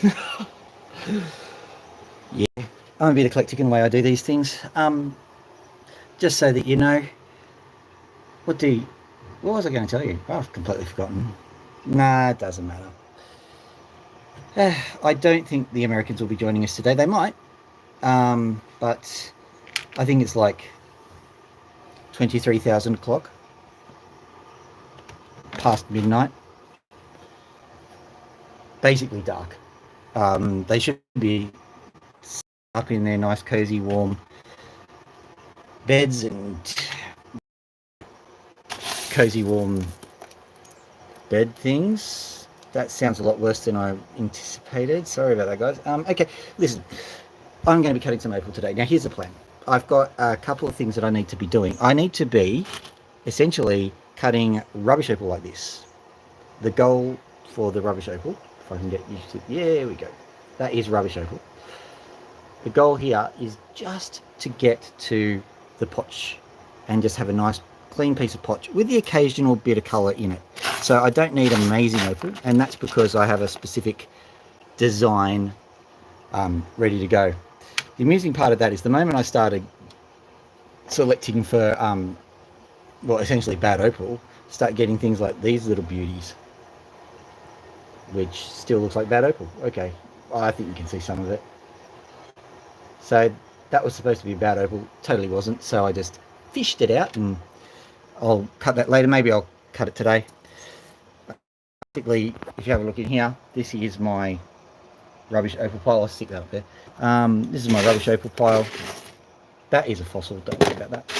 Yeah, I'm a bit eclectic in the way I do these things. Just so that you know, what do what was I going to tell you? Oh, I've completely forgotten. Nah, it doesn't matter. I don't think the Americans will be joining us today. They might, but I think it's like 23,000 o'clock past midnight, basically dark. They should be up in their nice, cozy, warm beds and cozy, warm bed things. That sounds a lot worse than I anticipated. Sorry about that, guys. Okay, listen, I'm going to be cutting some opal today. Now, here's the plan. I've got a couple of things that I need to be doing. I need to be essentially cutting rubbish opal like this. The goal for the rubbish opal, if I can get used to, yeah, we go. That is rubbish opal. The goal here is just to get to the potch and just have a nice clean piece of potch with the occasional bit of colour in it. So I don't need amazing opal, and that's because I have a specific design ready to go. The amusing part of that is the moment I started selecting for, well, essentially bad opal, start getting things like these little beauties, which still looks like bad opal. Okay, I think you can see some of it. So that was supposed to be bad opal, totally wasn't. So I just fished it out, and I'll cut that later. Maybe I'll cut it today. Basically, if you have a look in here, this is my rubbish opal pile. I'll stick that up there. This is my rubbish opal pile. That is a fossil, don't worry about that.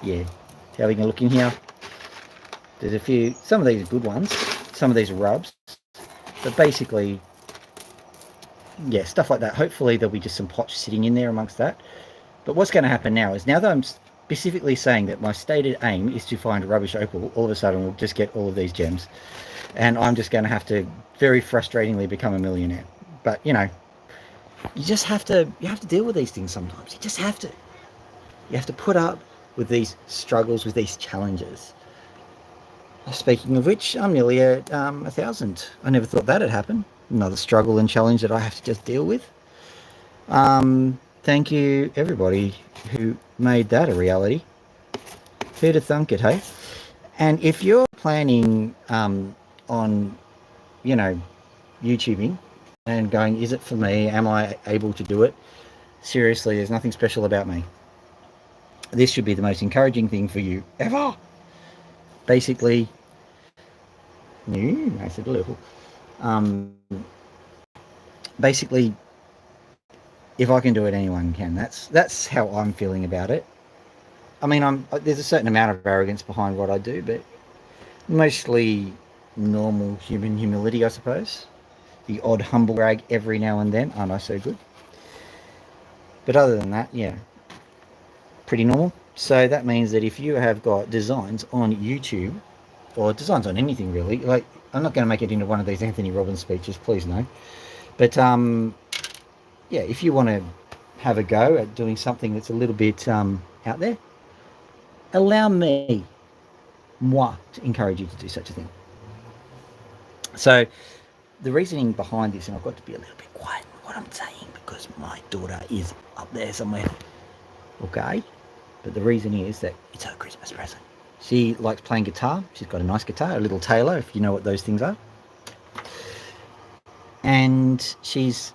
Yeah, having a look in here, there's a few, some of these are good ones, some of these are rubs, but basically, yeah, stuff like that. Hopefully there'll be just some potch sitting in there amongst that. But what's going to happen now is, now that I'm specifically saying that my stated aim is to find rubbish opal, all of a sudden we'll just get all of these gems, and I'm just going to have to very frustratingly become a millionaire. But you know, you have to deal with these things sometimes. You just have to. You have to put up with these struggles, with these challenges. Speaking of which, I'm nearly at 1,000. I never thought that'd happen. Another struggle and challenge that I have to just deal with. Thank you, everybody who made that a reality. Who'd have thunk it, hey? And if you're planning on, you know, YouTubing and going, is it for me? Am I able to do it? Seriously, there's nothing special about me. This should be the most encouraging thing for you ever. Basically, I said a little. Um, basically, if I can do it, anyone can. That's how I'm feeling about it. I mean, there's a certain amount of arrogance behind what I do, but mostly normal human humility, I suppose. The odd humble brag every now and then. Aren't I so good? But other than that, yeah, pretty normal. So that means that if you have got designs on YouTube, or designs on anything really, like, I'm not going to make it into one of these Anthony Robbins speeches, please no. But yeah, if you want to have a go at doing something that's a little bit out there, allow me, moi, to encourage you to do such a thing. So the reasoning behind this, and I've got to be a little bit quiet in what I'm saying because my daughter is up there somewhere, okay? But the reason is that it's her Christmas present. She likes playing guitar. She's got a nice guitar, a little Taylor, if you know what those things are. And she's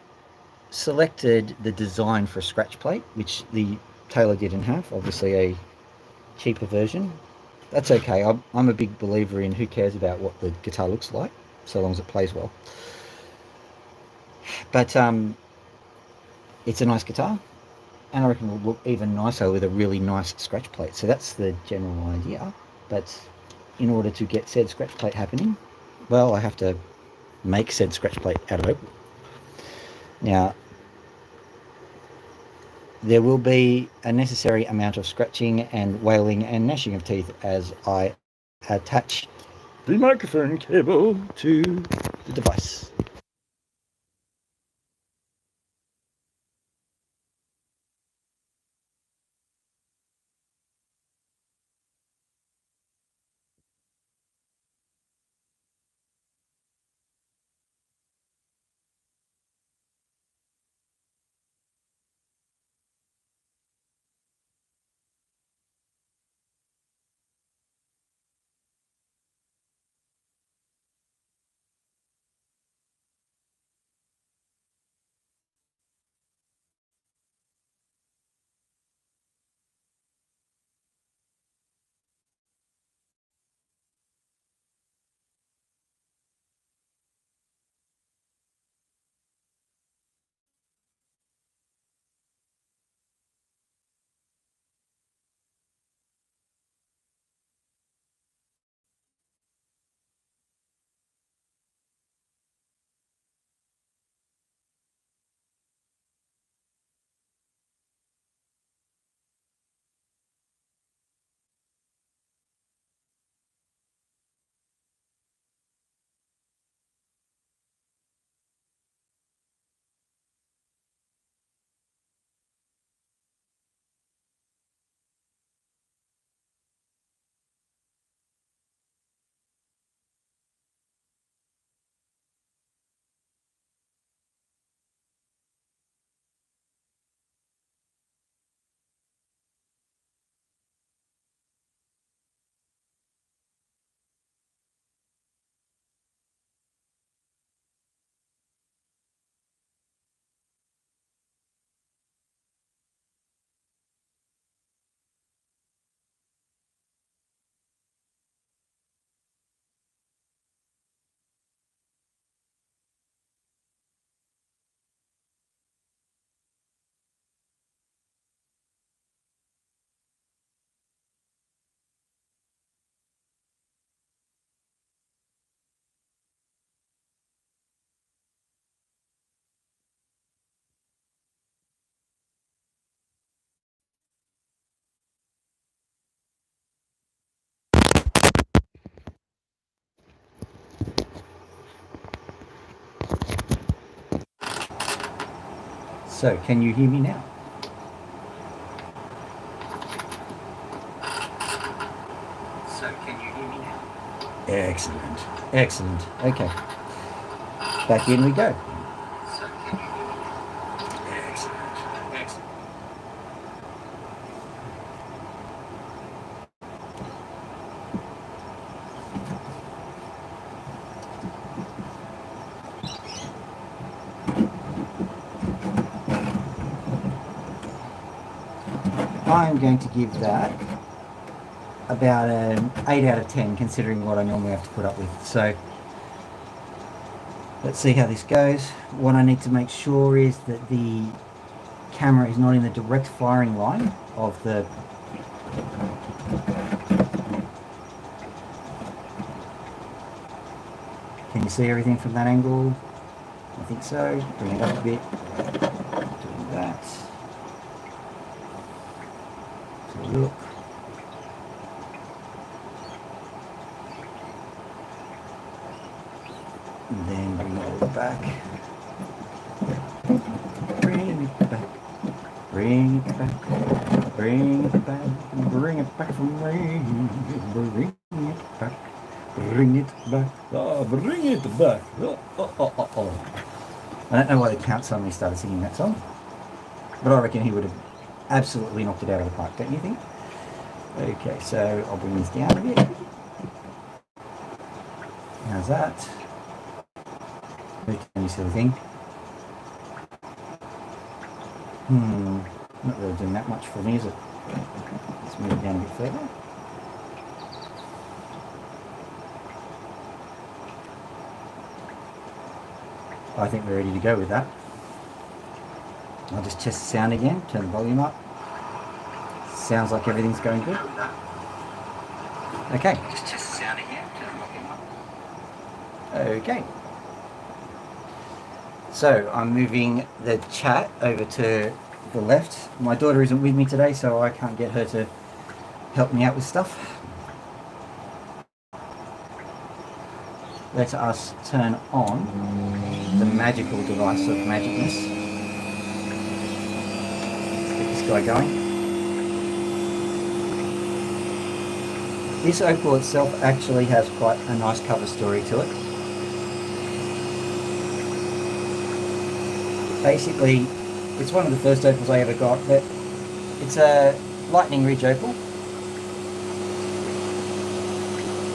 selected the design for a scratch plate, which the Taylor didn't have, obviously a cheaper version. That's okay. I'm a big believer in who cares about what the guitar looks like, so long as it plays well. But it's a nice guitar, and I reckon it will look even nicer with a really nice scratch plate. So that's the general idea. But in order to get said scratch plate happening, well, I have to make said scratch plate out of opal. Now, there will be a necessary amount of scratching and wailing and gnashing of teeth as I attach the microphone cable to the device. So, can you hear me now? So, can you hear me now? Excellent. Excellent. Okay. Back in we go. So, can you hear me now? Excellent. Excellent. I'm going to give that about an 8 out of 10, considering what I normally have to put up with. So let's see how this goes. What I need to make sure is that the camera is not in the direct firing line of the Can you see everything from that angle? I think so. Bring it up a bit. Doing that. Have a look. And then bring it all back. Bring it back. Bring it back. Bring it back. Bring it back from me. Bring it back. Bring it back. Oh, bring it back. Oh, oh, oh, oh, oh. I don't know why the Count suddenly started singing that song, but I reckon he would have absolutely knocked it out of the park, don't you think? Okay, so I'll bring this down a bit. How's that? Any silly thing. Not really doing that much for me, is it? Let's move it down a bit further. I think we're ready to go with that. I'll just test the sound again, turn the volume up. Sounds like everything's going good. Okay. Just test the sound again, turn the volume up. Okay. So I'm moving the chat over to the left. My daughter isn't with me today, so I can't get her to help me out with stuff. Let us turn on the magical device of magicness. Let's get this guy going. This opal itself actually has quite a nice cover story to it. Basically, it's one of the first opals I ever got, but it's a lightning ridge opal.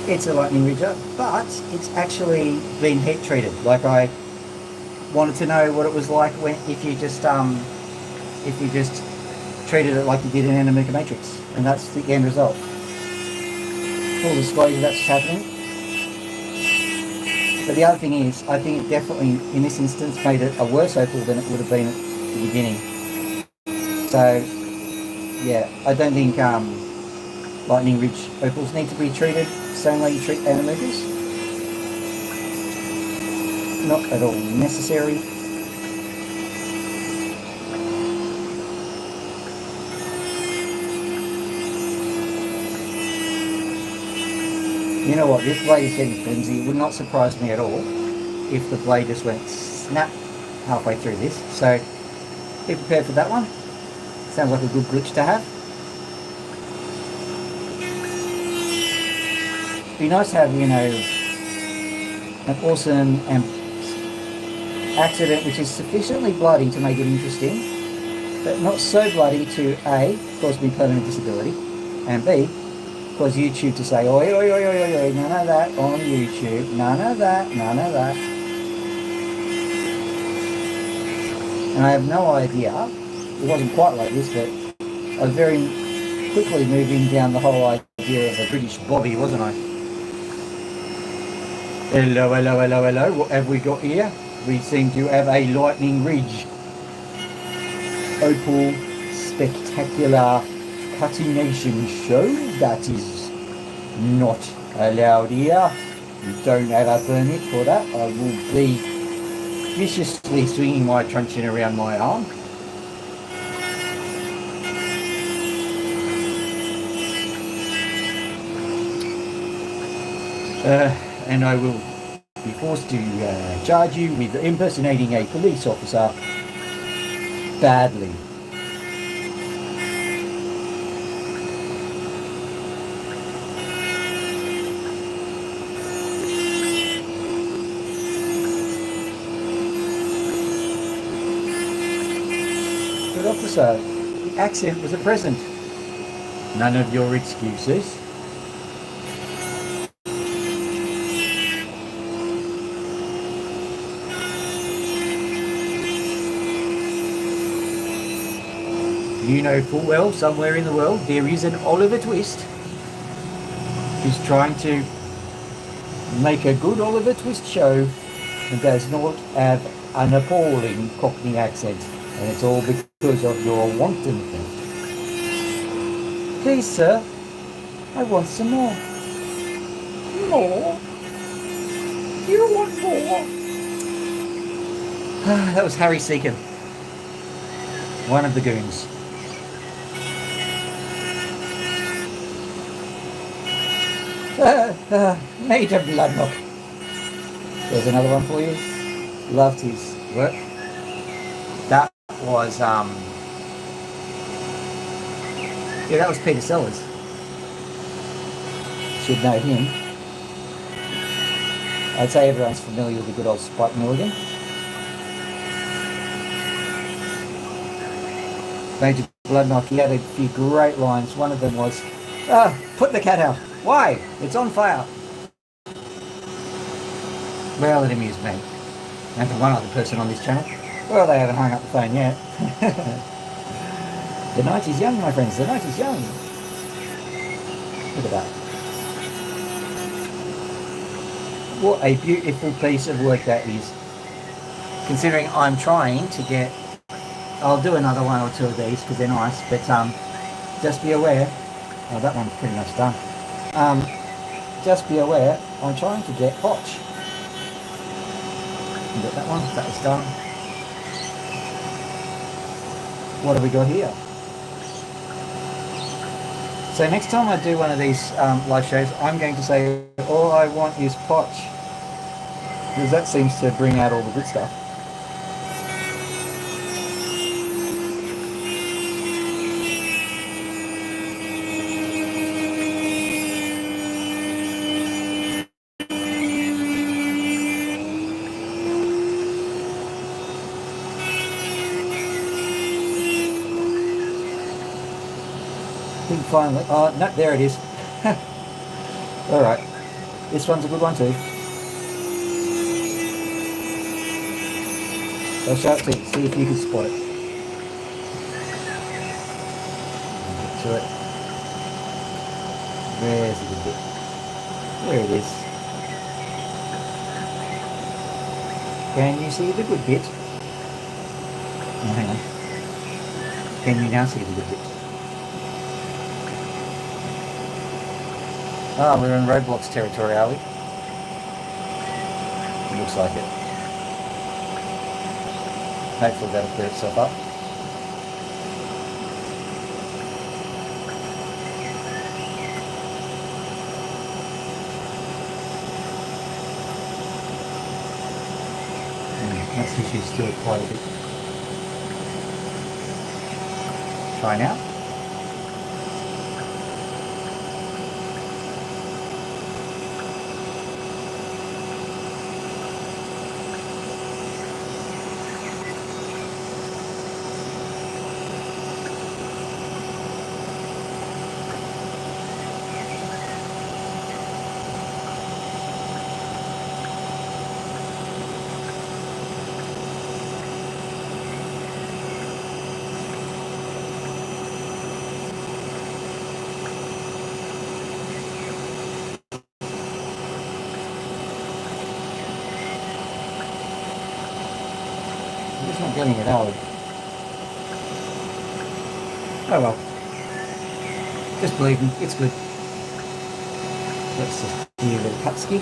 It's a lightning ridger, but it's actually been heat treated. Like, I wanted to know what it was like when if you just treated it like you did in Anamika Matrix, and that's the end result. Full disclosure, that's what's happening. But the other thing is, I think it definitely, in this instance, made it a worse opal than it would have been at the beginning. So, yeah, I don't think lightning ridge opals need to be treated the same way you treat Anamikas. Not at all necessary. You know what, this blade is getting flimsy. It would not surprise me at all if the blade just went snap halfway through this. So be prepared for that one. Sounds like a good glitch to have. Be nice to have, you know, an awesome accident which is sufficiently bloody to make it interesting, but not so bloody to A, cause me permanent disability, and B, cause YouTube to say, oi, oi, oi, oi, oi, oi, none of that on YouTube, none of that, none of that. And I have no idea, it wasn't quite like this, but I was very quickly moving down the whole idea of a British Bobby, wasn't I? Hello, hello, hello, hello. What have we got here? We seem to have a lightning ridge opal spectacular cutting-nation show. That is not allowed here. You don't have a permit for that. I will be viciously swinging my truncheon around my arm. And I will be forced to charge you with impersonating a police officer badly. But officer, the accent was a present. None of your excuses. You know full well somewhere in the world there is an Oliver Twist who's trying to make a good Oliver Twist show and does not have an appalling Cockney accent. And it's all because of your wanton theft. Please, sir, I want some more. More? You want more? That was Harry Seacombe, one of the goons. Major Bloodknock. There's another one for you. Loved his work. That was yeah, that was Peter Sellers. Should know him. I'd say everyone's familiar with the good old Spike Milligan. Major Bloodknock, he had a few great lines. One of them was, put the cat out. Why? It's on fire. Well, it amused me. And for one other person on this channel. Well, they haven't hung up the phone yet. The night is young, my friends. The night is young. Look at that. What a beautiful piece of work that is. Considering I'm trying to get... I'll do another one or two of these because they're nice. But just be aware... Oh, that one's pretty much done. Just be aware, I'm trying to get Hotch. You got that one? That is done. What have we got here? So next time I do one of these live shows, I'm going to say, all I want is Potch. Because that seems to bring out all the good stuff. Finally, oh no, there it is. All right, this one's a good one too. I'll show it to you, see if you can spot it. Get to it. There's the good bit. There it is. Can you see the good bit? Oh, hang on. Can you now see the good bit? Ah, we're in Roblox territory, are we? Looks like it. Hopefully that'll clear itself up. That's usually still quite a bit. Try now. It's not getting it out. Oh well. Just believe me, it's good. Let's just do a little cut ski.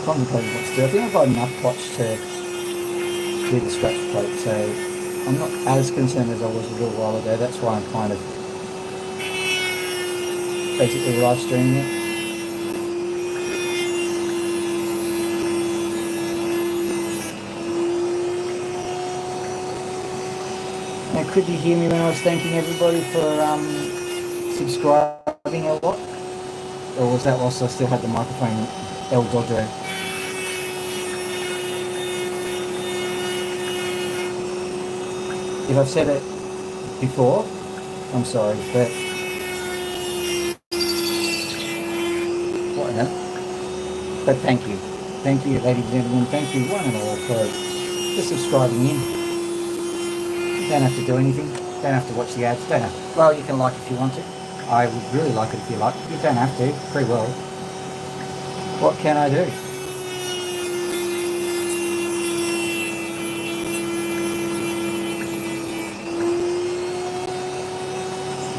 Probably what's do. I think I've got enough Potch to do the scratch plate, so I'm not as concerned as I was a little while ago. That's why I'm kind of basically live streaming it. Now, could you hear me when I was thanking everybody for subscribing a lot? Or was that whilst I still had the microphone El Dojo? If I've said it before, I'm sorry, but what now? But thank you. Thank you, ladies and gentlemen. Thank you, one and all, for subscribing in. You don't have to do anything. Don't have to watch the ads. Don't have to. Well, you can like if you want to. I would really like it if you like. You don't have to. Free will. What can I do?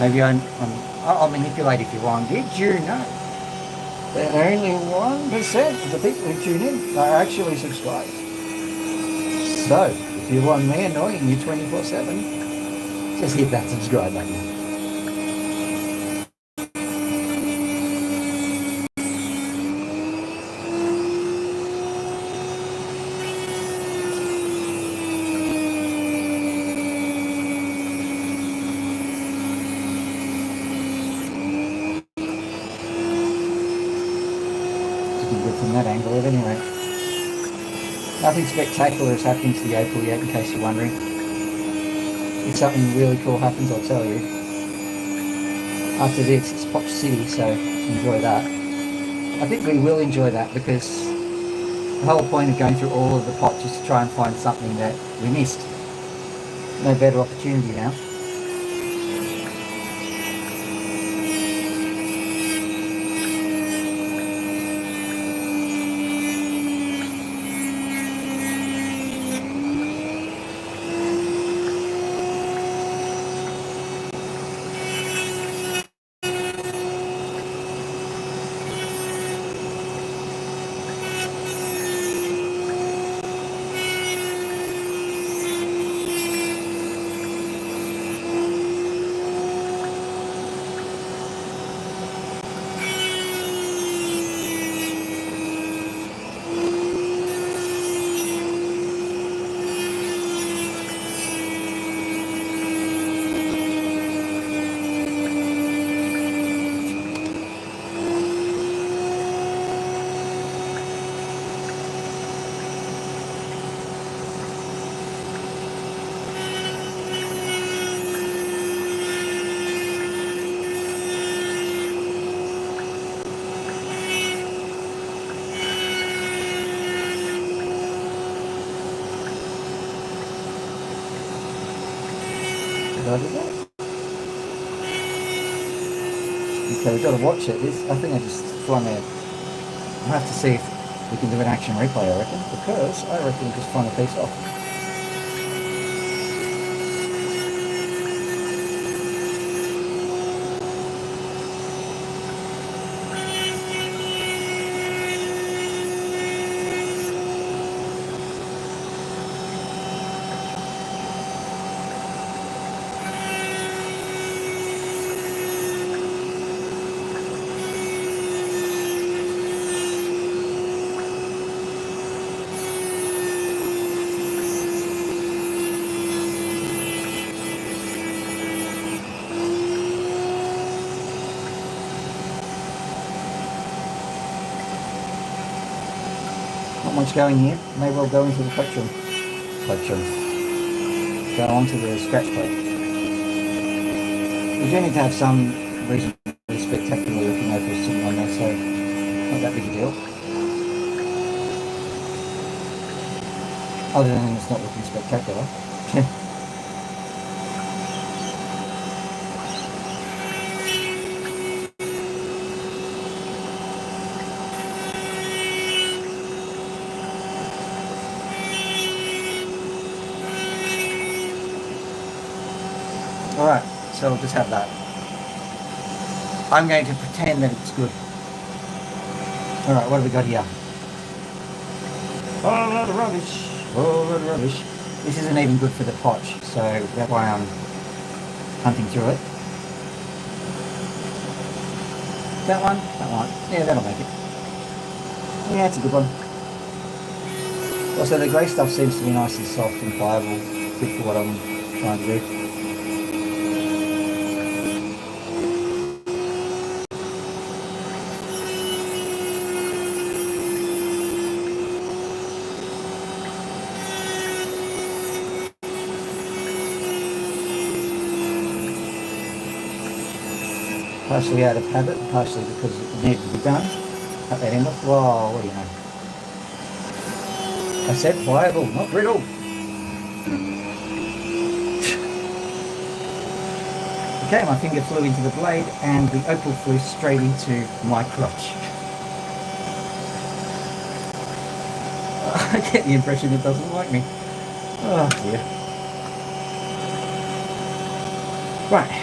Maybe I'll manipulate if you want. Did you know that only 1% of the people who tune in are actually subscribed? So, if you want me annoying you 24/7, just hit that subscribe button. From that angle, but anyway, nothing spectacular is happening to the opal yet, in case you're wondering. If something really cool happens, I'll tell you. After this, it's Pop City, so enjoy that. I think we will enjoy that because the whole point of going through all of the pots is to try and find something that we missed. No better opportunity now. Okay, we've got to watch it. I think I just flung it. I'll have to see if we can do an action replay, I reckon, because I reckon we just flung a piece off. Not much going here. May well go into the plectrum. Go onto the scratch plate. We do need to have some reasonably spectacular looking opals sitting on there, so not that big a deal. Other than it's not looking spectacular. Alright, so we'll just have that. I'm going to pretend that it's good. Alright, what have we got here? Oh, a lot of rubbish. Oh, a lot of rubbish. This isn't even good for the potch, so that's why I'm hunting through it. That one? That one. Yeah, that'll make it. Yeah, it's a good one. Also, the grey stuff seems to be nice and soft and pliable, good for what I'm trying to do. Partially out of habit, partially because it needed to be done. Cut that end off. Whoa, what do you know? I said pliable, not brittle. Okay, my finger flew into the blade and the opal flew straight into my crotch. I get the impression it doesn't like me. Oh dear. Right.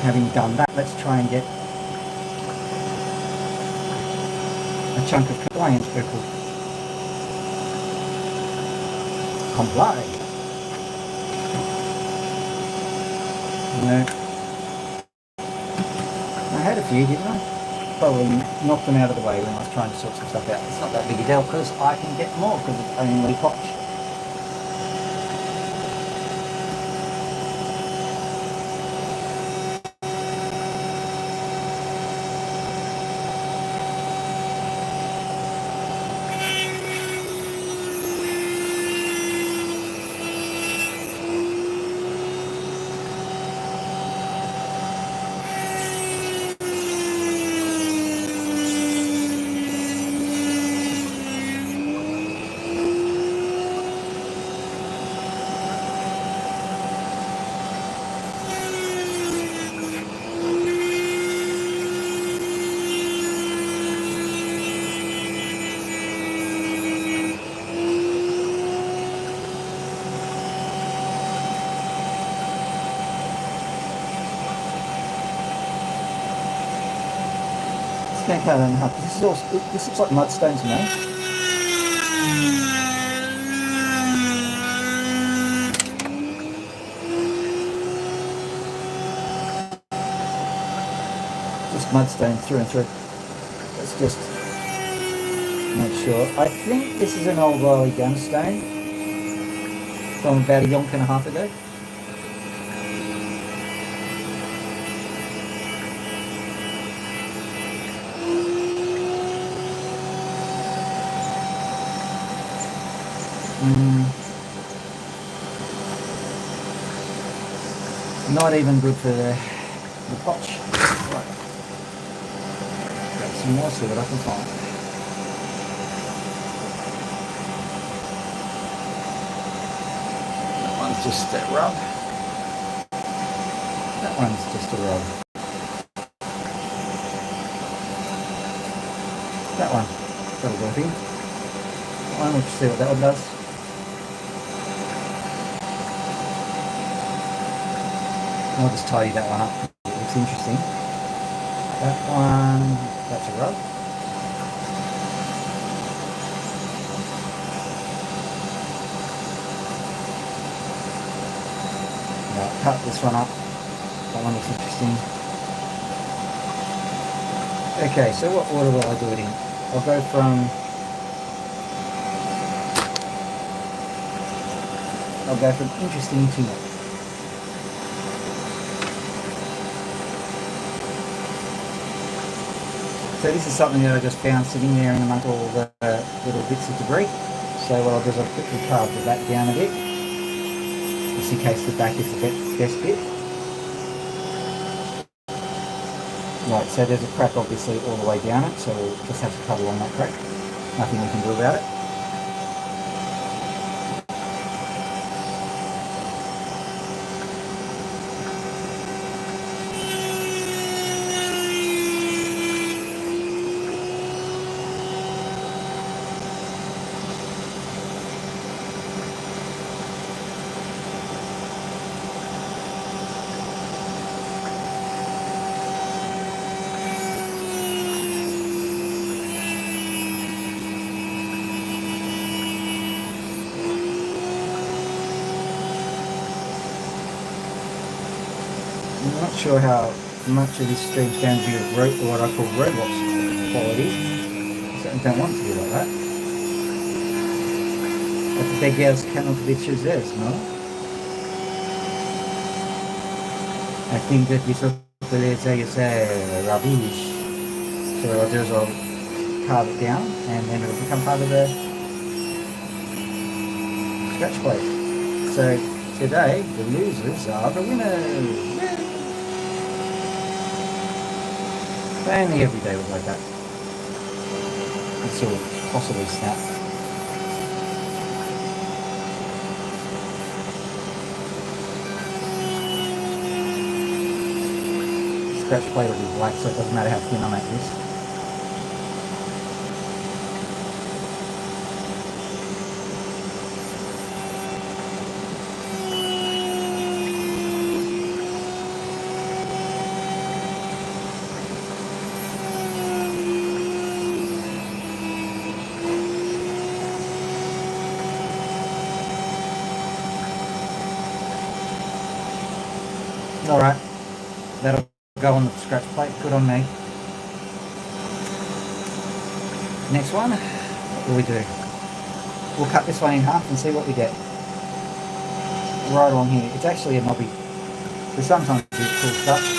Having done that, let's try and get a chunk of compliant opal. Comply. No. I had a few, didn't I? Probably knocked them out of the way when I was trying to sort some stuff out. It's not that big a deal because I can get more because it's only potch. Cut that in half. This looks like mudstone to me. Just mudstone through and through. Let's just make sure. I think this is an old Riley gunstone from about a yonk and a half ago. Not even good for the potch. Right. Grab some more, see what I can find. That one's just a rub. That one's just a rub. That one. That'll go in. That one, let's see what that one does. I'll just tidy that one up. It looks interesting. That one, that's a rub. Now I'll cut this one up. That one looks interesting. Okay, so what order will I do it in? I'll go from interesting to not. So this is something that I just found sitting there in among all the little bits of debris. So what I'll do is I'll quickly carve the back down a bit, just in case the back is the best bit. Right, so there's a crack obviously all the way down it, so we'll just have to cut along that crack. Nothing we can do about it. sure how much of this stream's going to be of what I call Roblox quality. I certainly don't want it to be like that. But the beggars cannot be choosers, no? I think that this is a rubbish. So what I'll do is I'll carve it down and then it'll become part of the scratch plate. So today the losers are the winners. But only every day was like that. Until possibly snap. Scratch plate will be black, so it doesn't matter how thin I make this. Alright, that'll go on the scratch plate, good on me. Next one, what will we do? We'll cut this one in half and see what we get. Right along here, it's actually a knobby. So sometimes it's cool stuff.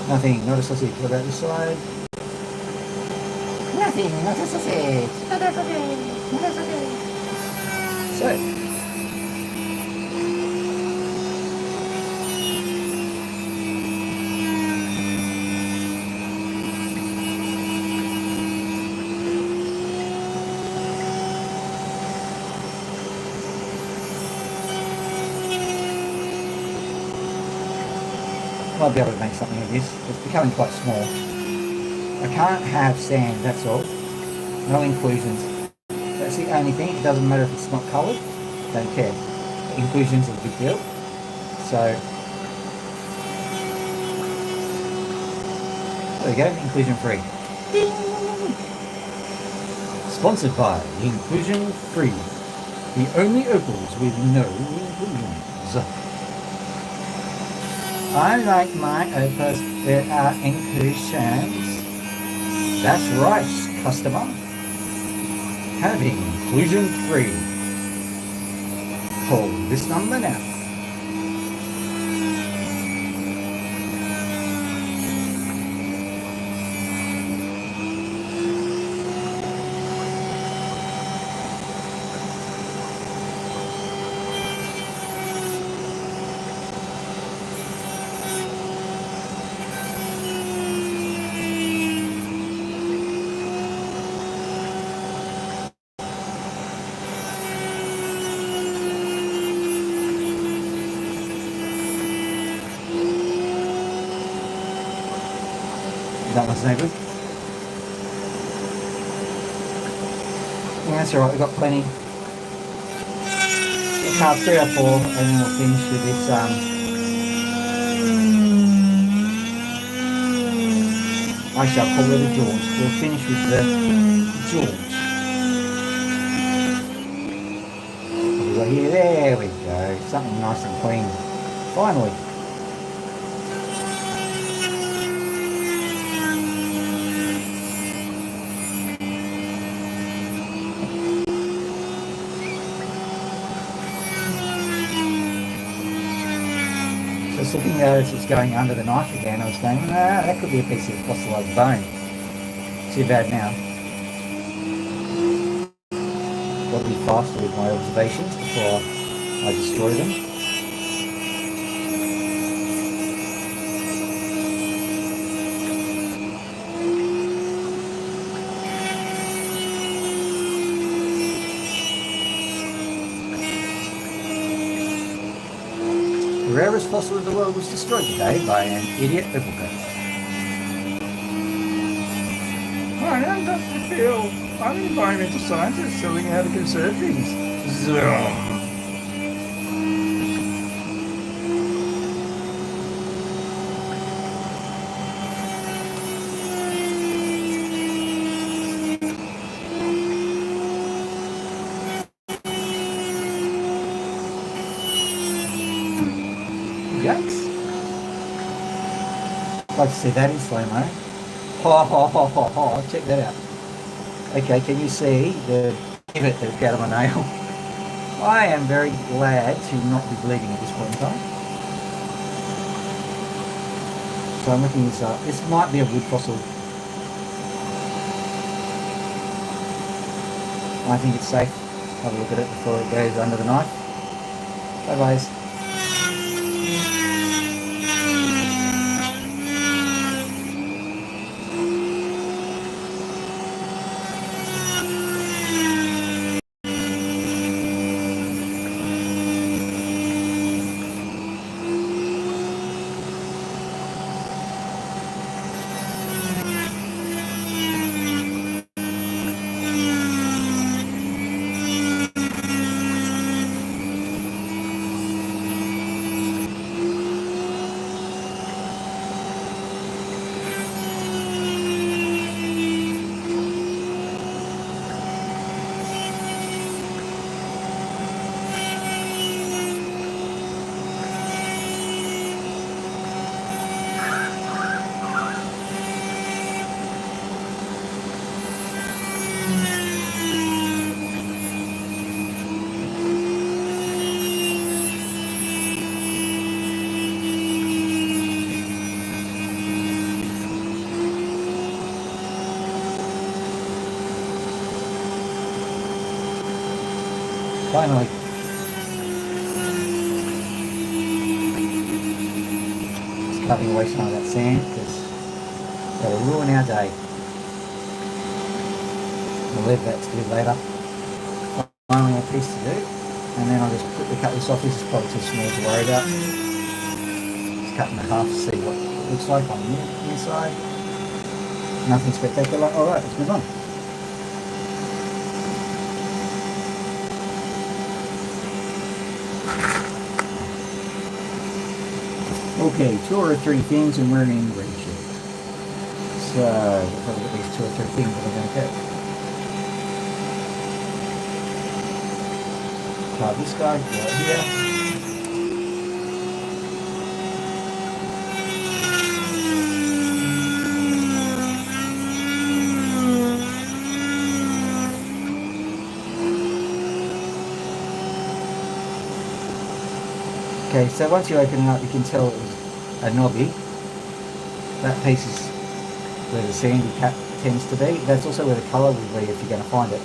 Nothing, not a sausage. What about this side? Nothing, not a sausage. Not a sausage. Not a sausage. So. Might be able to make something of this. It's becoming quite small. I can't have sand, that's all. No inclusions. That's the only thing. It doesn't matter if it's not coloured. Don't care. Inclusions is a big deal. So there we go, inclusion free. Ding! Sponsored by Inclusion Free. The only opals with no inclusions. I like my opals that are inclusions. That's right, customer. Having inclusion free. Call this number now. That one's no good. Yeah, that's alright, we've got plenty. We'll carve 3 or 4 and then we'll finish with this I shall call it a jaunt. We'll finish with the jaunt. What have we got here? There we go. Something nice and clean. Finally. Looking at it as it's going under the knife again, I was going, that could be a piece of fossilised bone. Too bad now. Got to be faster with my observations before I destroy them. The rarest fossil in the world was destroyed today by an idiot opal. Alright, am Dr. Phil. I'm an environmental scientist telling you how to conserve things. Zoom. Yikes. I'd like to see that in slow-mo. Ha ha ha ha ha. Check that out. Okay, can you see the pivot that's out of my nail? I am very glad to not be bleeding at this point in time. So I'm looking this up. This might be a wood fossil. I think it's safe. Have a look at it before it goes under the knife. Bye guys. Finally. Just cutting away some of that sand because that'll ruin our day. We'll leave that to do later. Finally a piece to do. And then I'll just quickly cut this off. This is probably too small to worry about. Just cut in half to see what it looks like on the inside. Nothing spectacular. Alright, let's move on. Okay, 2 or 3 things and we're in great shape. So, we'll probably get these 2 or 3 things that are going to go. Carve this guy right here. Okay, so once you open it up, you can tell it was a knobby. That piece is where the sandy cap tends to be. That's also where the colour will be if you're going to find it.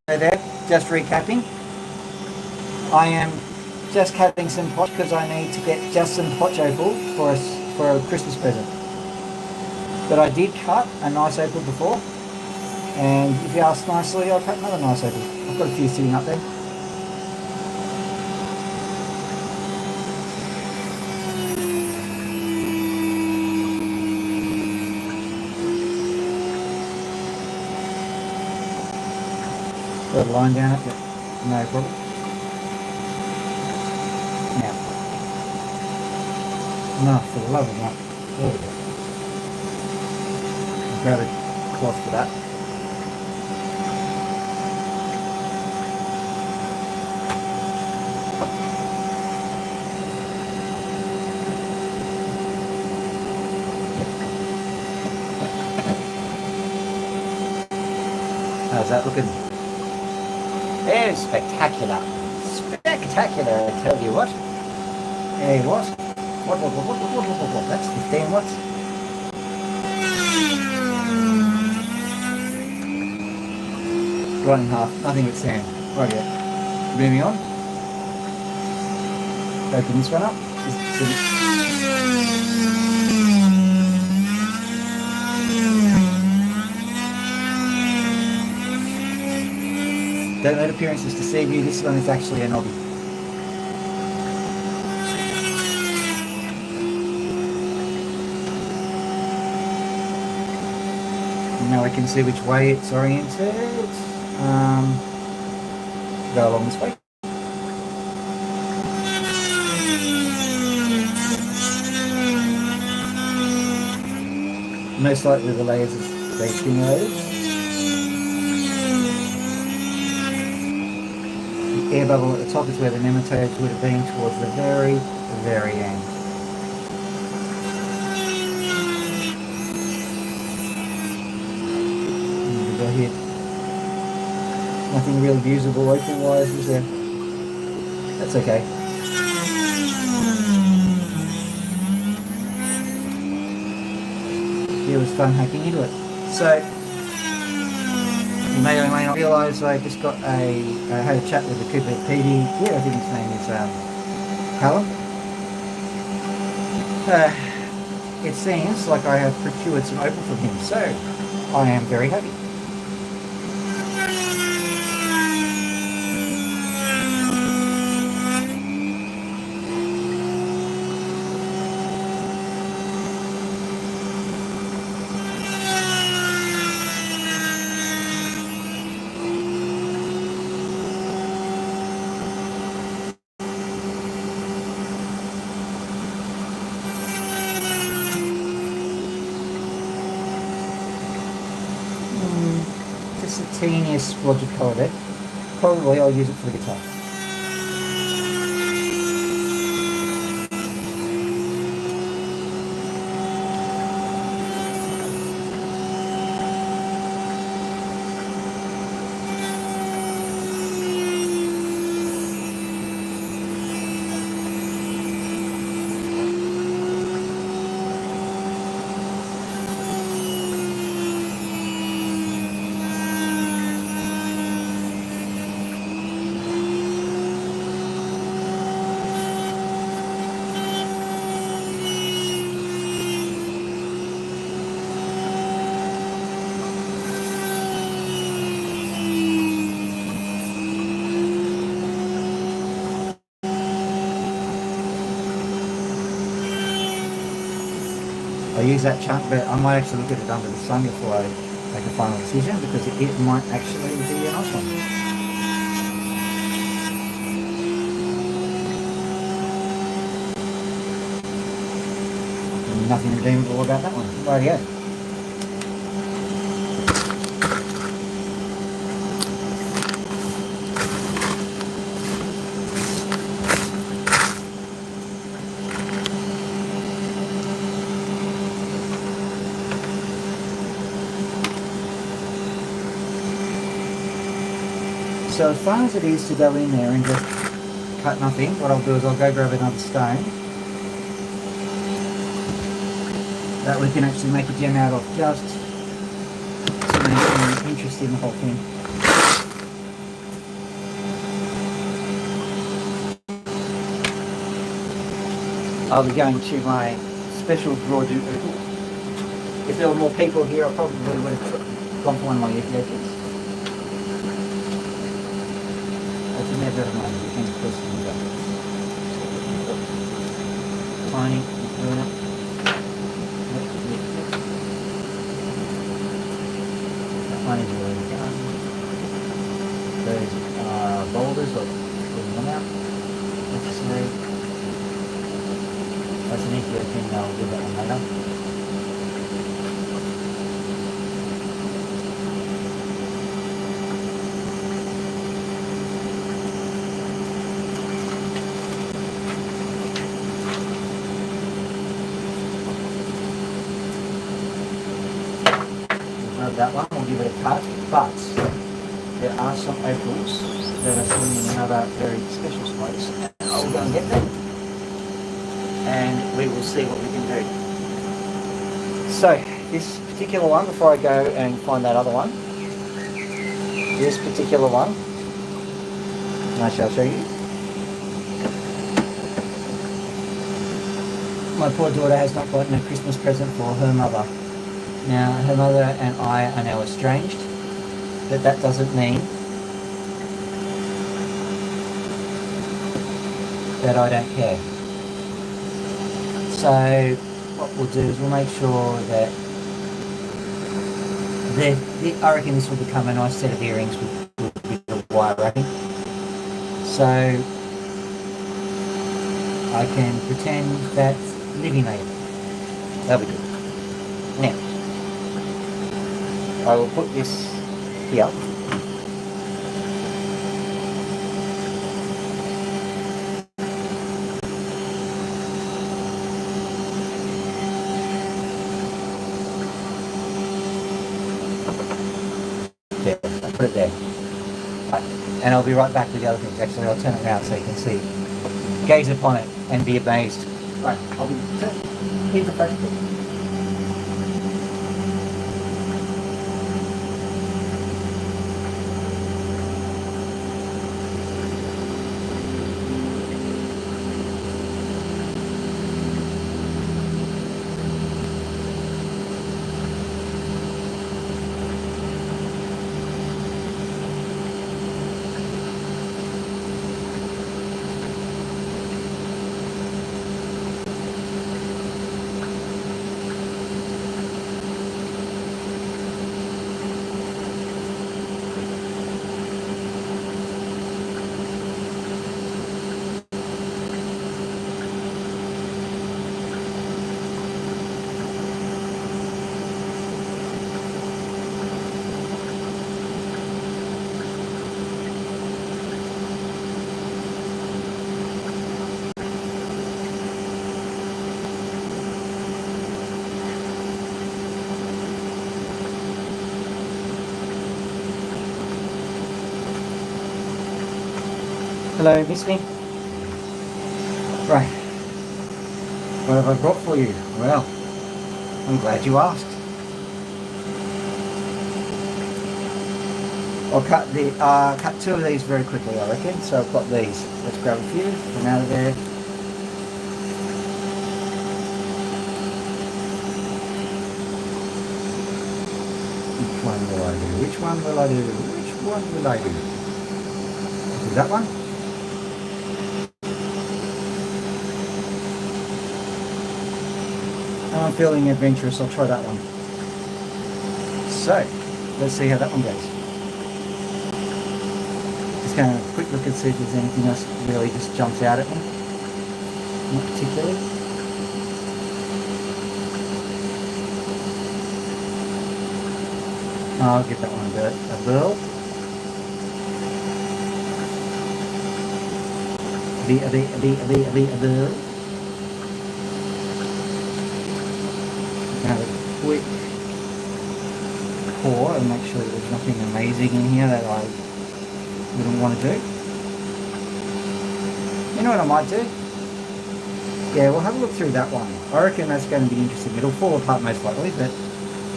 So there, just recapping. I am just cutting some potch because I need to get just some potch opal for a Christmas present. But I did cut a nice opal before, and if you ask nicely, I'll cut another nice opal. I've got a few sitting up there. Got a line down it, but no problem. Now, no, for the love of God, there we go. Grab a cloth for that. How's that looking? Very spectacular. Spectacular, I tell you what. Hey, what? What? That's 15 watts. Right in half, nothing but sand. Right here. Moving on. Open this one up. Don't let appearances deceive you. This one is actually an obby. Now I can see which way it's oriented. Go along this way. Most likely the layers they stimulated. The air bubble at the top is where the nematodes would have been towards the very, very end. And we go here. Nothing really visible open-wise, is there? That's okay. It was fun hacking into it. So you may or may not realise I just got I had a chat with the Cooper PD. Yeah, I think his name is Callum. It seems like I have procured some opal from him, so I am very happy. Just the teeniest splodge of colour there. Probably I'll use it for the guitar. I use that chunk, but I might actually get it under the sun before I make a final decision, because it might actually be a nice one. Nothing redeemable about that one. Rightio. So as far as it is to go in there and just cut nothing, what I'll do is I'll go grab another stone that we can actually make a gem out of, just to make an interest in the whole thing. I'll be going to my special draw do. If there were more people here, I probably would have gone for one of my Ethiopians. Never mind, you can push them up. Tiny, tiny really done. Those boulders, I'll pull them out. Let's say that's an Ethiopian, I'll do that one later. That one, we'll give it a cut, but there are some opals that are sitting in another very special space. I'll go and get them, and we will see what we can do. So, this particular one, before I go and find that other one, this particular one, and I shall show you. My poor daughter has not gotten a Christmas present for her mother. Now, her mother and I are now estranged, but that doesn't mean that I don't care. So what we'll do is we'll make sure that I reckon this will become a nice set of earrings with the wire wrapping. So I can pretend that Livy made it. That'll be good. Now, I will put this here. There, I'll put it there. Right. And I'll be right back with the other things. Actually, I'll turn it around so you can see. Gaze upon it and be amazed. Right, I'll be... Here's the first bit. Hello, miss me? Right. What have I brought for you? Well, I'm glad you asked. I'll cut two of these very quickly, I reckon. So I've got these. Let's grab a few from out of there. Which one will I do? Which one will I do? Which one will I do? Do that one. I'm feeling adventurous, I'll try that one. So, let's see how that one goes. Just going to have a quick look and see if there's anything else that really just jumps out at me. Not particularly. I'll give that one a burl. A burl. Have a quick pour and make sure that there's nothing amazing in here that I wouldn't want to do. You know what I might do? Yeah, we'll have a look through that one. I reckon that's going to be interesting. It'll fall apart most likely, but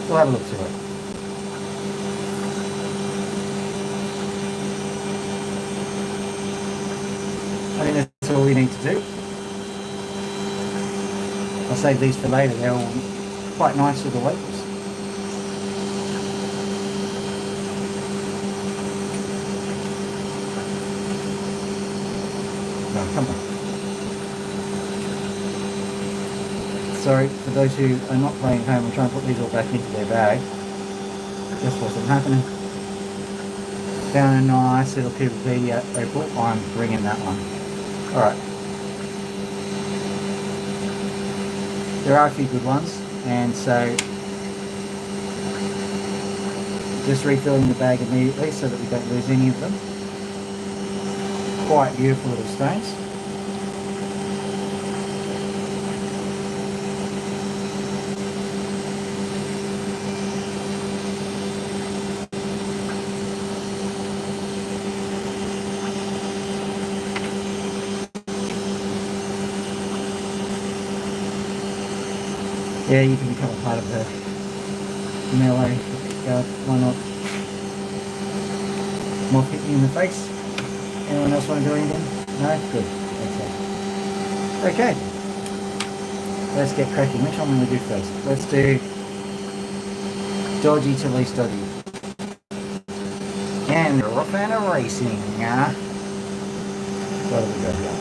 we'll have a look through it. I think that's all we need to do. I'll save these for later. They're all quite nice with the labels. Oh, come on. Sorry, for those who are not playing at home, I'm trying to put these all back into their bag. Just wasn't happening. Found a nice little PVP opal. I'm bringing that one. Alright. There are a few good ones, and so just refilling the bag immediately so that we don't lose any of them. Quite beautiful little stones. Yeah, you can become a part of the melee. Why not? Moth hit you in the face. Anyone else want to do anything? No? Good. Okay. Let's get cracking. Which one will we do first? Let's do dodgy to least dodgy. And rough and a racing. What do we got here?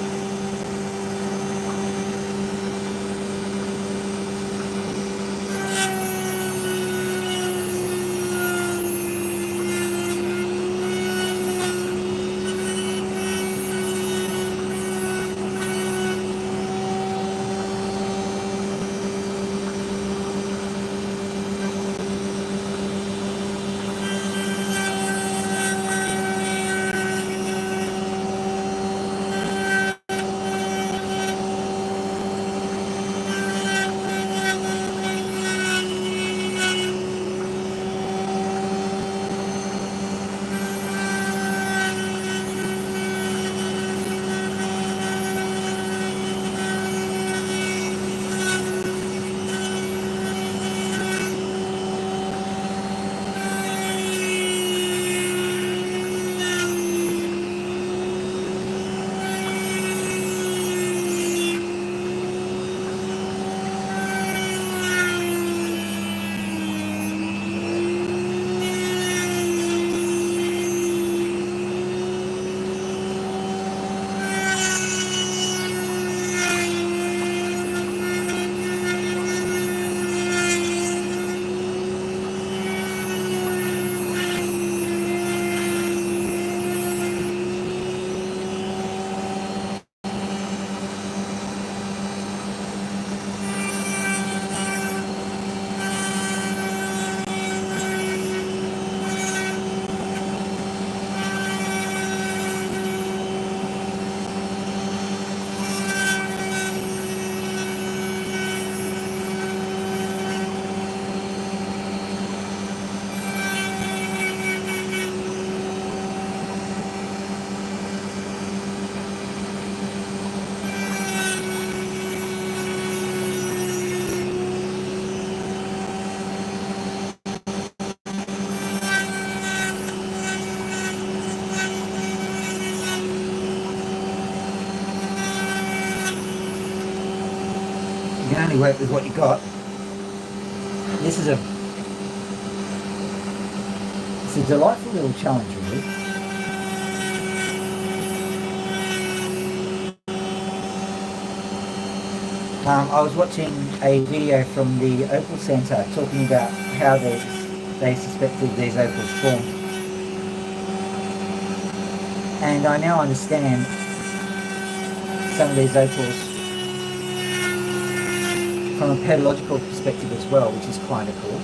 only work with what you got. This is it's a delightful little challenge, really. I was watching a video from the Opal Centre talking about how they suspected these opals formed. And I now understand some of these opals from a pedological perspective as well, which is kind of cool.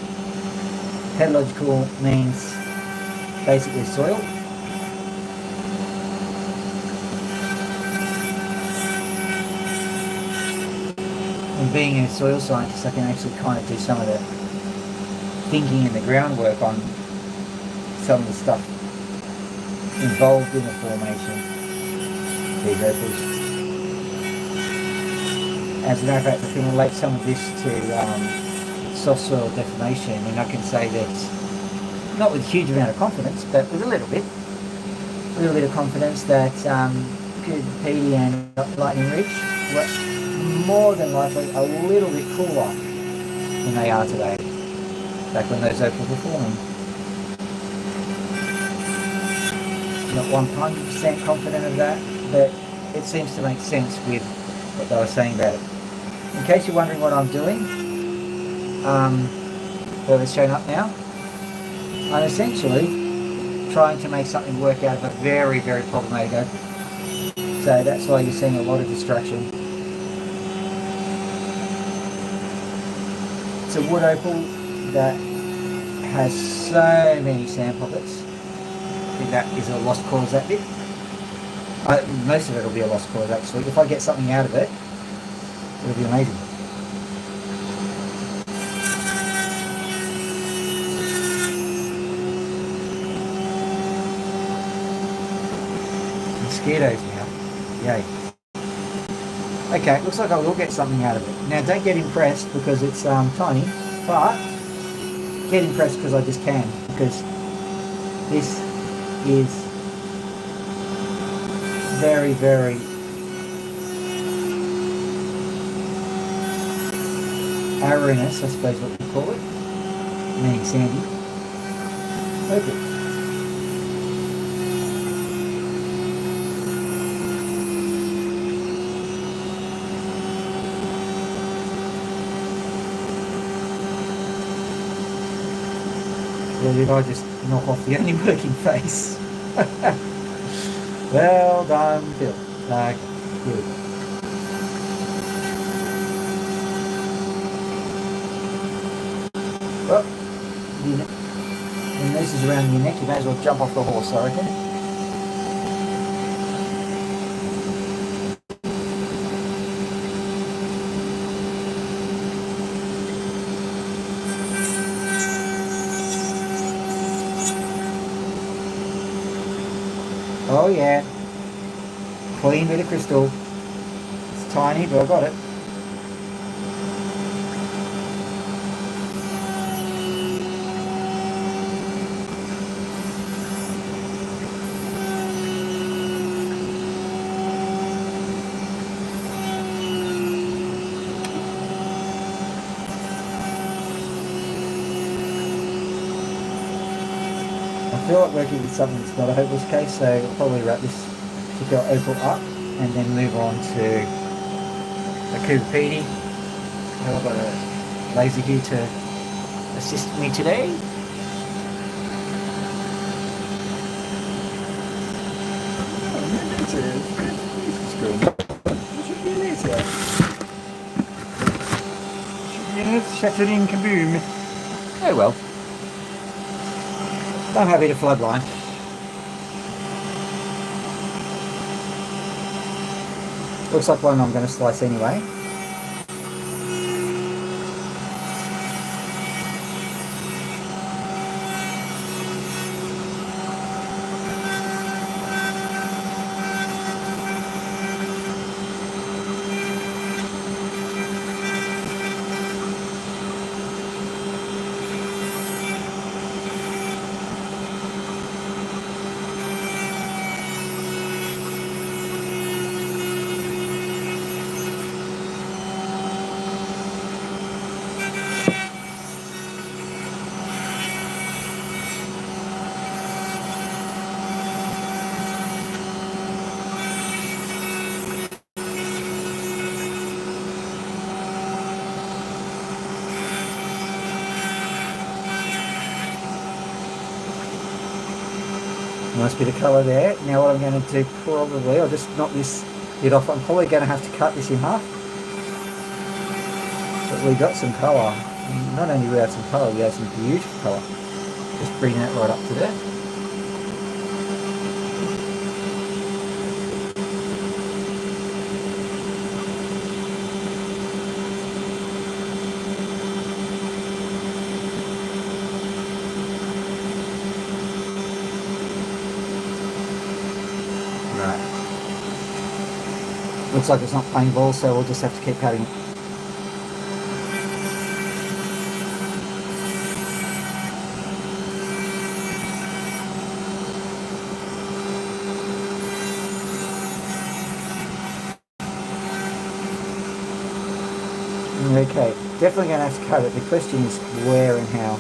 Pedological means basically soil. And being a soil scientist, I can actually kind of do some of the thinking and the groundwork on some of the stuff involved in the formation of these opals. As a matter of fact, I can relate some of this to soft soil deformation, and I can say that, not with a huge amount of confidence, but with a little bit of confidence, that Cooper and Lightning Ridge were more than likely a little bit cooler than they are today, back when those opals were forming. Not 100% confident of that, but it seems to make sense with what they were saying about it. In case you're wondering what I'm doing, well, it's shown up now. I'm essentially trying to make something work out of a very, very problematic opal. So that's why you're seeing a lot of distraction. It's a wood opal that has so many sand pockets. I think that is a lost cause, that bit. Most of it will be a lost cause, actually. If I get something out of it, it'll be amazing. Mosquitoes now. Yay. Okay, looks like I will get something out of it. Now, don't get impressed because it's tiny, but get impressed because I just can, because this is very, very areninous, I suppose what we call it, meaning sandy. Okay. Well, did I just knock off the only working face? Well done, Phil. Good. Well, when this is around your neck, you may as well jump off the horse, I reckon. Oh yeah, clean bit of crystal. It's tiny, but I got it. I feel like working with something that's not a hopeless case, so I'll probably wrap this particular opal up and then move on to a Cooper. I've got a laser here to assist me today. Shattering kaboom. Oh well. I'm happy to flood line. Looks like one I'm going to slice anyway. Nice bit of colour there. Now what I'm going to do probably, I'll just knock this bit off. I'm probably going to have to cut this in half. But we got some colour. Not only we had some colour, we had some beautiful colour. Just bring that right up to there. Right. Looks like it's not playing ball, so we'll just have to keep cutting it. Okay, definitely going to have to cut it. The question is where and how.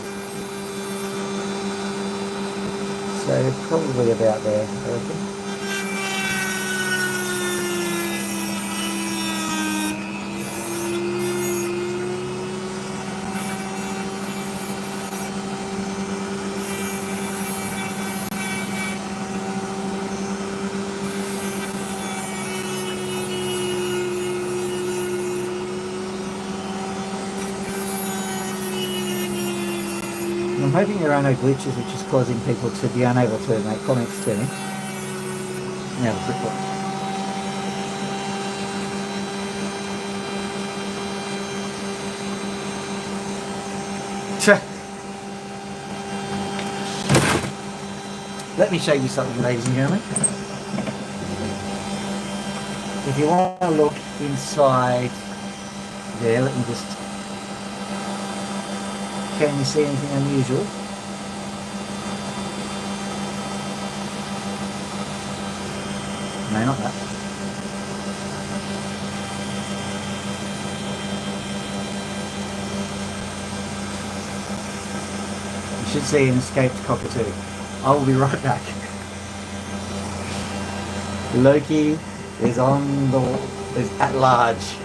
So probably about there, I reckon. I'm hoping there are no glitches which is causing people to be unable to make comments to me. Now the quick look. Let me show you something, ladies and gentlemen. If you want to look inside there, let me just... Can you see anything unusual? No, not that. You should see an escaped cockatoo. I will be right back. Loki is at large.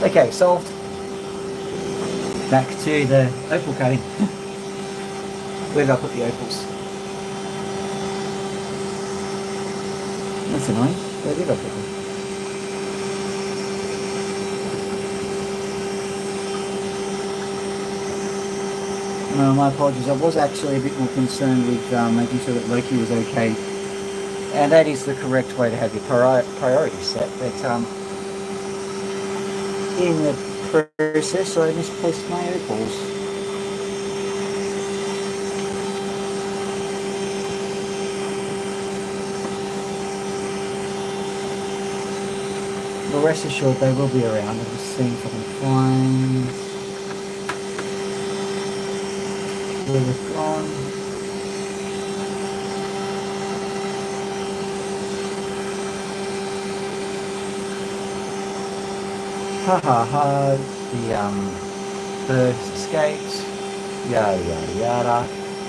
Okay, solved. Back to the opal cutting. Where did I put the opals? That's annoying. Where did I put them? No, my apologies. I was actually a bit more concerned with making sure that Loki was okay. And that is the correct way to have your priority set. But in the process, I misplaced my opals. But rest assured, they will be around. I'm just seeing if I can find where they've gone. Ha ha ha, the bird escaped, yada yada yada.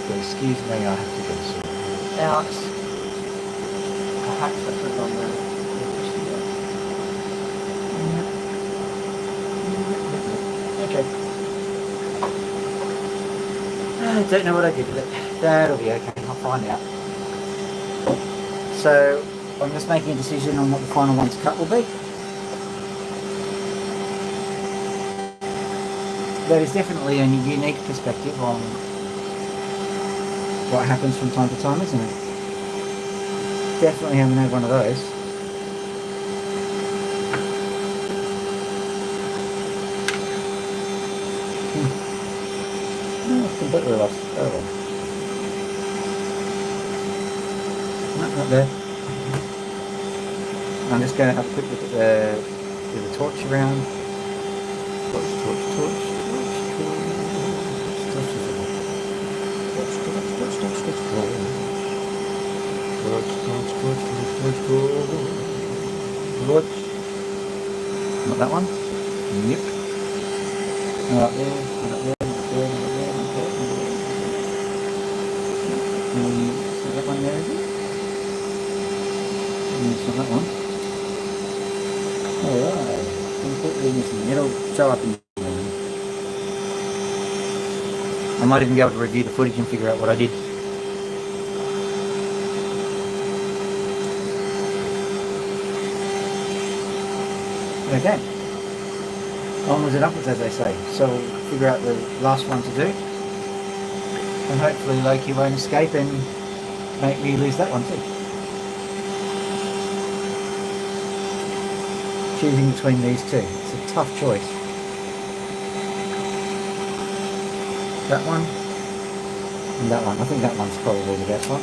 So excuse me, I have to go sort it out. Perhaps I put it on the okay. I don't know what I did with it. That'll be okay, I'll find out. So I'm just making a decision on what the final one to cut will be. That is definitely a unique perspective on what happens from time to time, isn't it? Definitely haven't had one of those. completely lost. Oh well. No, not there. I'm just going to have a quick look at the torch around. Torch, torch, torch, torch, torch, torch, torch, torch, torch, torch, torch, torch. Not that one. Yep. Not up there. Not up there. Not there. Not there. Not there. It's not that one there, is it? It's not that one. Alright. Completely missing. It'll show up in the morning. I might even be able to review the footage and figure out what I did. Okay. Onwards and upwards, as they say. So we'll figure out the last one to do. And hopefully Loki won't escape and make me lose that one too. Choosing between these two. It's a tough choice. That one and that one. I think that one's probably the best one.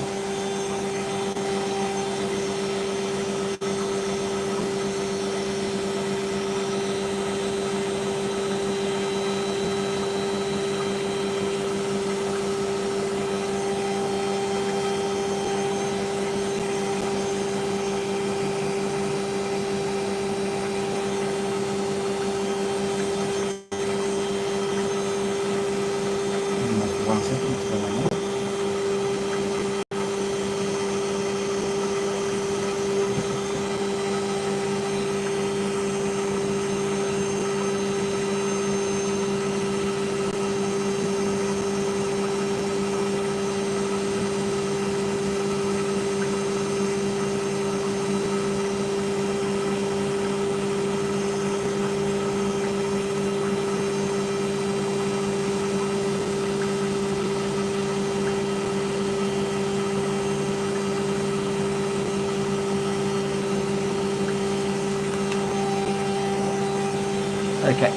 Okay.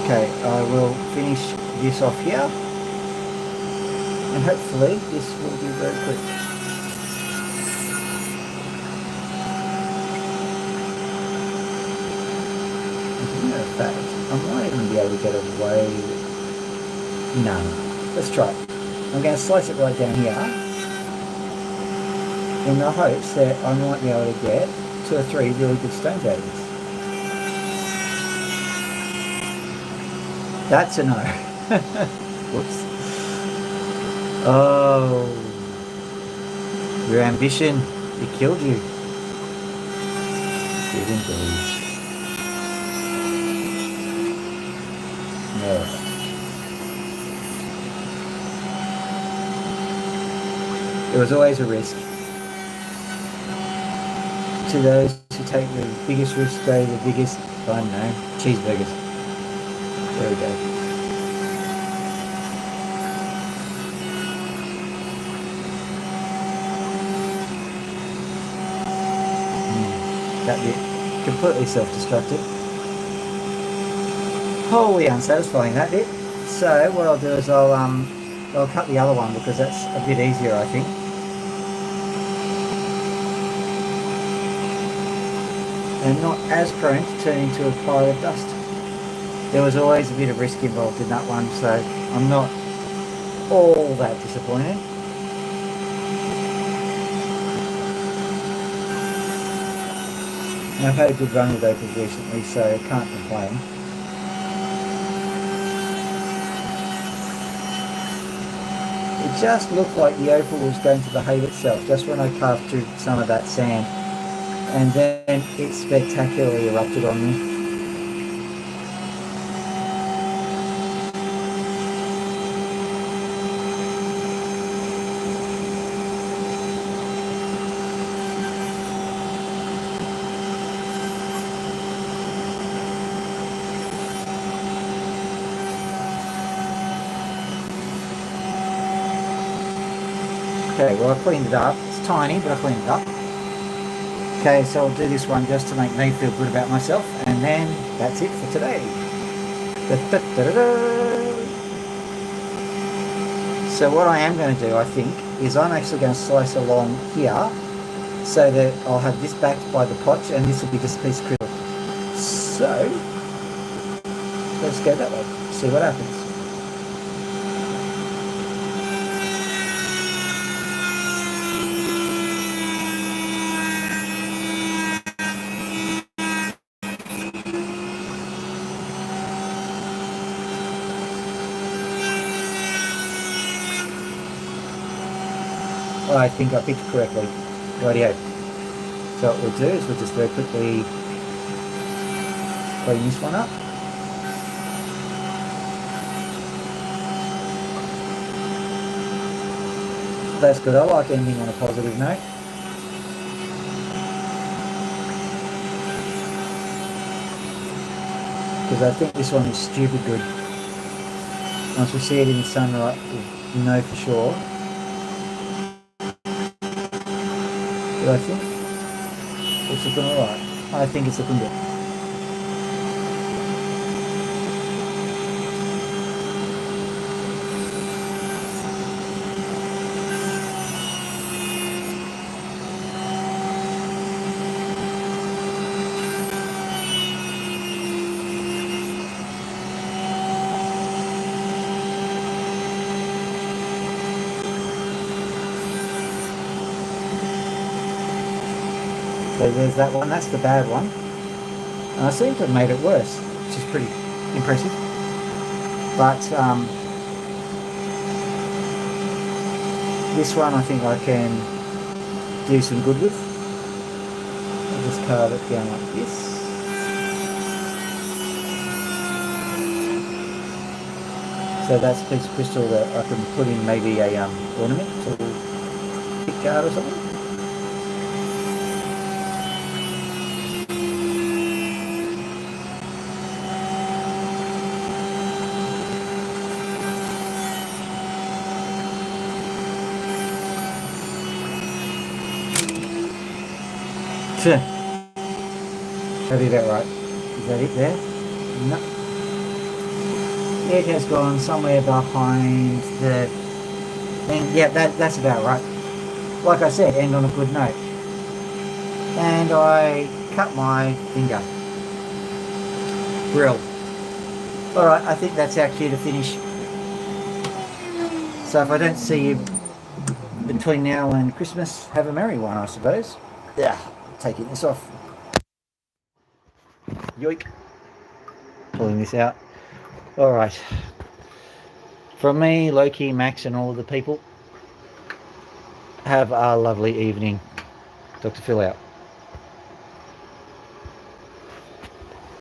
Okay, I will finish this off here, and hopefully this will be very quick. As a matter of fact, I might even be able to get away. No, let's try it. I'm going to slice it right down here, in the hopes that I might be able to get 2 or 3 really good stones out of this. That's a no. Whoops. Oh. Your ambition, it killed you. Did indeed. No. It was always a risk. To those who take the biggest risk go the biggest, I don't know, cheeseburgers. There we go. That bit completely self-destructive. Wholly unsatisfying, that bit. So what I'll do is I'll cut the other one because that's a bit easier, I think. And not as prone to turn into a pile of dust. There was always a bit of risk involved in that one, so I'm not all that disappointed. And I've had a good run with opals recently, so I can't complain. It just looked like the opal was going to behave itself just when I carved through some of that sand, and then it spectacularly erupted on me. Okay, well, I cleaned it up. It's tiny, but I cleaned it up. Okay, so I'll do this one just to make me feel good about myself, and then that's it for today. So what I am going to do, I think, is I'm actually going to slice along here so that I'll have this backed by the potch, and this will be just a piece of krill. So let's go that way, see what happens. I think I picked correctly. Rightio. So what we'll do is we'll just very quickly clean this one up. That's good. I like ending on a positive note. Because I think this one is stupid good. Once we see it in the sunlight, we'll know for sure. But I think it's looking alright. I think it's looking good. So there's that one, that's the bad one. And I seem to have made it worse, which is pretty impressive. But this one I think I can do some good with. I'll just carve it down like this. So that's a piece of crystal that I can put in maybe a ornament or pick guard or something. That'll be about right. Is that it there? No. It has gone somewhere behind the... And yeah, that's about right. Like I said, end on a good note. And I cut my finger. Brill. Alright, I think that's our cue to finish. So if I don't see you between now and Christmas, have a merry one, I suppose. Yeah, taking this off. Yoink. Pulling this out. Alright. From me, Loki, Max, and all of the people, have a lovely evening. Dr. Phil out.